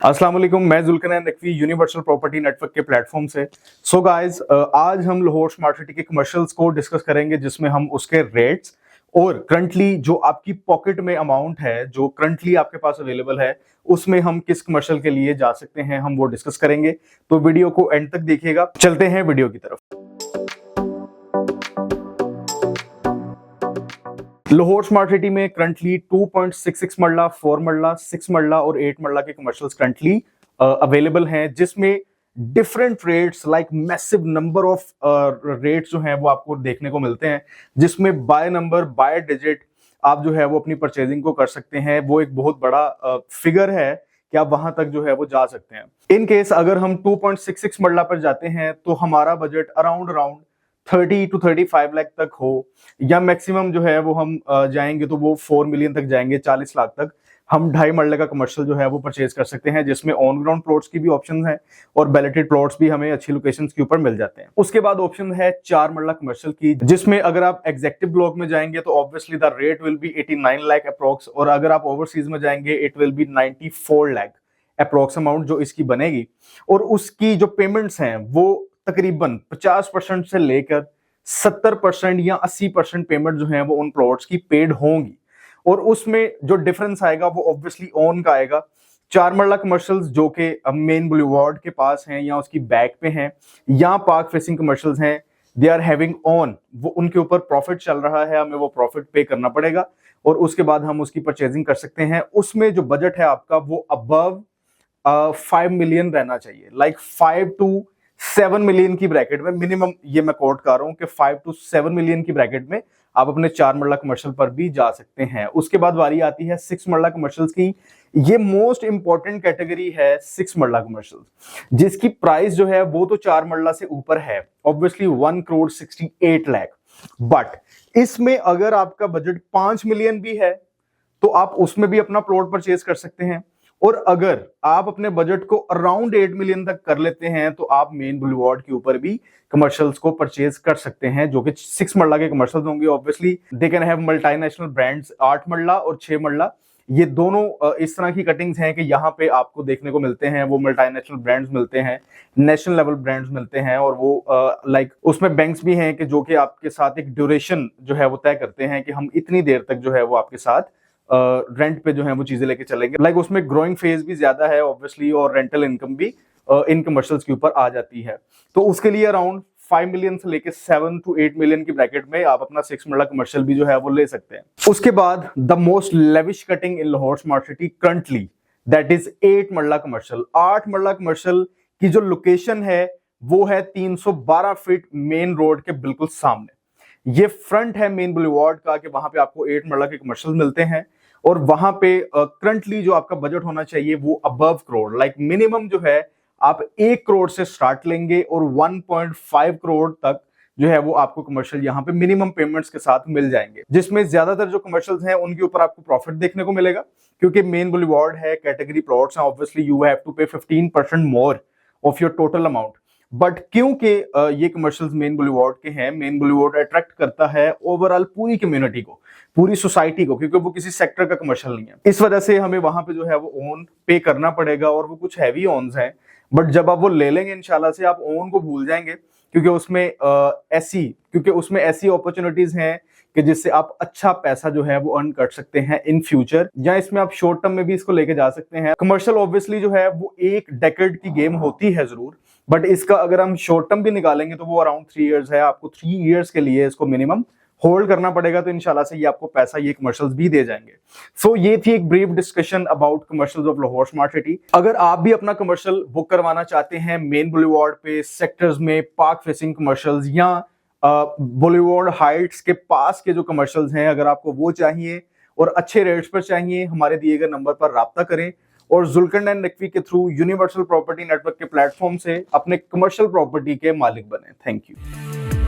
अस्सलाम वालेकुम, मैं Zulqarnain Naqvi universal property network के प्लेटफॉर्म से। सो गाइस, आज हम लाहौर स्मार्ट सिटी के कमर्शियल्स को डिस्कस करेंगे, जिसमें हम उसके रेट्स और करंटली जो आपकी पॉकेट में अमाउंट है जो करंटली आपके पास अवेलेबल है उसमें हम किस कमर्शियल के लिए जा सकते हैं, हम वो डिस्कस करेंगे। तो वीडियो को एंड तक देखिएगा। चलते हैं वीडियो की तरफ। लाहौर स्मार्ट सिटी में करंटली 2.66 मरला, 4 मरला, 6 मरला और 8 मरला के कमर्शियल्स करंटली अवेलेबल हैं, जिसमें different rates like massive number of rates जो हैं वो आपको देखने को मिलते हैं, जिसमें बाय नंबर बाय डिजिट आप जो है वो अपनी परचेजिंग को कर सकते हैं। वो एक बहुत बड़ा फिगर है कि आप वहां तक जो है वो जा सकते हैं। इन केस अगर हम 2.66 मरला पर जाते हैं तो हमारा बजट अराउंड 30 to 35 लाख तक हो, या मैक्सिमम जो है वो हम जाएंगे तो वो 4 मिलियन तक जाएंगे, 40 लाख तक हम 2.5 मरले का कमर्शियल जो है वो परचेज कर सकते हैं, जिसमें ऑन ग्राउंड प्लॉट्स की भी ऑप्शन है और बैलेटेड प्लॉट्स भी हमें अच्छी लोकेशंस के ऊपर मिल जाते हैं। उसके बाद ऑप्शन है 4 मरला कमर्शियल की, जिसमें अगर आप एग्जेक्टिव ब्लॉक में जाएंगे तो obviously the rate will be 89 lakh approx, और अगर आप ओवरसीज में जाएंगे it will be 94 lakh approx amount जो इसकी बनेगी। और उसकी जो पेमेंट्स हैं वो तकरीबन 50% से लेकर 70% या 80% पेमेंट जो है वो उन प्लॉट्स की पेड होंगी, और उसमें जो डिफरेंस आएगा वो ऑब्वियसली ओन का आएगा। 4 मरला कमर्शियल्स जो कि मेन बुलेवार्ड के पास हैं या उसकी बैक पे हैं या पार्क फेसिंग कमर्शियल्स हैं, दे आर हैविंग ओन, वो उनके ऊपर प्रॉफिट चल रहा है, हमें वो प्रॉफिट पे करना पड़ेगा और उसके बाद हम उसकी परचेजिंग कर सकते हैं। उसमें जो बजट है आपका वो अबव 5 मिलियन रहना चाहिए, लाइक 5 to 7 मिलियन की ब्रैकेट में मिनिमम, ये मैं कोट कर रहा हूं कि 5 to 7 मिलियन की ब्रैकेट में आप अपने 4 मरला कमर्शियल पर भी जा सकते हैं। उसके बाद बारी आती है 6 मरला कमर्शियल्स की। ये मोस्ट इंपॉर्टेंट कैटेगरी है 6 मरला कमर्शियल्स, जिसकी प्राइस जो है वो तो 4 मरला से ऊपर है, ऑब्वियसली 1.68 करोड़। बट इसमें अगर आपका बजट 5 मिलियन भी है तो आप उसमें भी अपना प्लॉट परचेज कर सकते हैं, और अगर आप अपने बजट को अराउंड 8 मिलियन तक कर लेते हैं तो आप मेन बुलेवार्ड के ऊपर भी कमर्शियल्स को परचेज कर सकते हैं, जो कि 6 मरला के कमर्शियल्स होंगे। Obviously they can have multinational brands. 8 मरला और 6 मरला ये दोनों इस तरह की कटिंग्स हैं कि यहाँ पे आपको देखने को मिलते हैं वो मल्टीनेशनल ब्रांड्स मिलते हैं, नेशनल लेवल ब्रांड्स मिलते हैं, और वो लाइक उसमें बैंक्स भी हैं कि जो कि आपके साथ एक ड्यूरेशन जो है वो तय करते हैं कि हम इतनी देर तक जो है वो आपके साथ रेंट पे जो है वो चीजें लेके चलेंगे। लाइक उसमें ग्रोइंग फेज भी ज्यादा है ऑब्वियसली, और रेंटल इनकम भी इन कमर्शियल्स के ऊपर आ जाती है। तो उसके लिए अराउंड 5 मिलियन से लेके 7 to 8 मिलियन की ब्रैकेट में आप अपना 6 मरला कमर्शियल भी जो है वो ले सकते हैं। उसके बाद the most lavish cutting in Lahore smart city currently, that is 8 मरला कमर्शियल। 8 मरला कमर्शियल की जो लोकेशन है वो है 312 फीट मेन रोड के बिल्कुल सामने। ये फ्रंट है मेन बुलेवार्ड का, कि वहां पे आपको 8 मरला के कमर्शियल मिलते हैं, और वहां पे करंटली जो आपका बजट होना चाहिए वो अबव करोड़, लाइक मिनिमम जो है आप 1 करोड़ से स्टार्ट लेंगे और 1.5 करोड़ तक जो है वो आपको कमर्शियल यहाँ पे मिनिमम पेमेंट्स के साथ मिल जाएंगे, जिसमें ज्यादातर जो कमर्शियल्स हैं उनके ऊपर आपको प्रॉफिट देखने को मिलेगा, क्योंकि मेन बुलेवार्ड है, कैटेगरी प्लॉट्स हैं, ऑब्वियसली यू हैव टू पे 15% more of your total amount. But क्योंकि ये कमर्शियल्स मेन बुलेवार्ड के हैं, मेन बुलेवार्ड अट्रैक्ट करता है ओवरऑल पूरी कम्युनिटी को, पूरी सोसाइटी को, क्योंकि वो किसी सेक्टर का कमर्शियल नहीं है। इस वजह से हमें वहां पे जो है वो ओन पे करना पड़ेगा, और वो कुछ हैवी ओन्स हैं, बट जब आप वो ले लेंगे इंशाल्लाह से आप ओन को भूल जाएंगे, क्योंकि उसमें ऐसी अपॉर्चुनिटीज हैं कि जिससे आप अच्छा पैसा जो है वो अर्न कर सकते हैं इन फ्यूचर, या इसमें आप शॉर्ट टर्म में भी इसको लेके जा सकते हैं। कमर्शियल ऑब्वियसली जो है वो एक डेकेड की गेम होती है जरूर, बट इसका अगर हम शॉर्ट टर्म भी निकालेंगे तो वो अराउंड 3 इयर्स है। आपको 3 इयर्स के लिए इसको मिनिमम होल्ड करना पड़ेगा, तो इंशाल्लाह से ये आपको पैसा ये कमर्शियल्स भी दे जाएंगे। सो ये थी एक brief discussion about commercials of Lahore smart city. अगर आप भी अपना कमर्शियल बुक करवाना चाहते हैं मेन बुलेवार्ड पे, सेक्टर्स में, पार्क फेसिंग कमर्शियल्स या बुलेवार्ड हाइट्स के पास के जो कमर्शियल्स हैं, अगर आपको वो चाहिए और अच्छे रेट्स पर चाहिए, हमारे दिए गए नंबर पर राब्ता करें और जुल्करनैन नकवी के थ्रू यूनिवर्सल प्रॉपर्टी नेटवर्क के प्लेटफॉर्म से अपने कमर्शियल प्रॉपर्टी के मालिक बने। Thank you.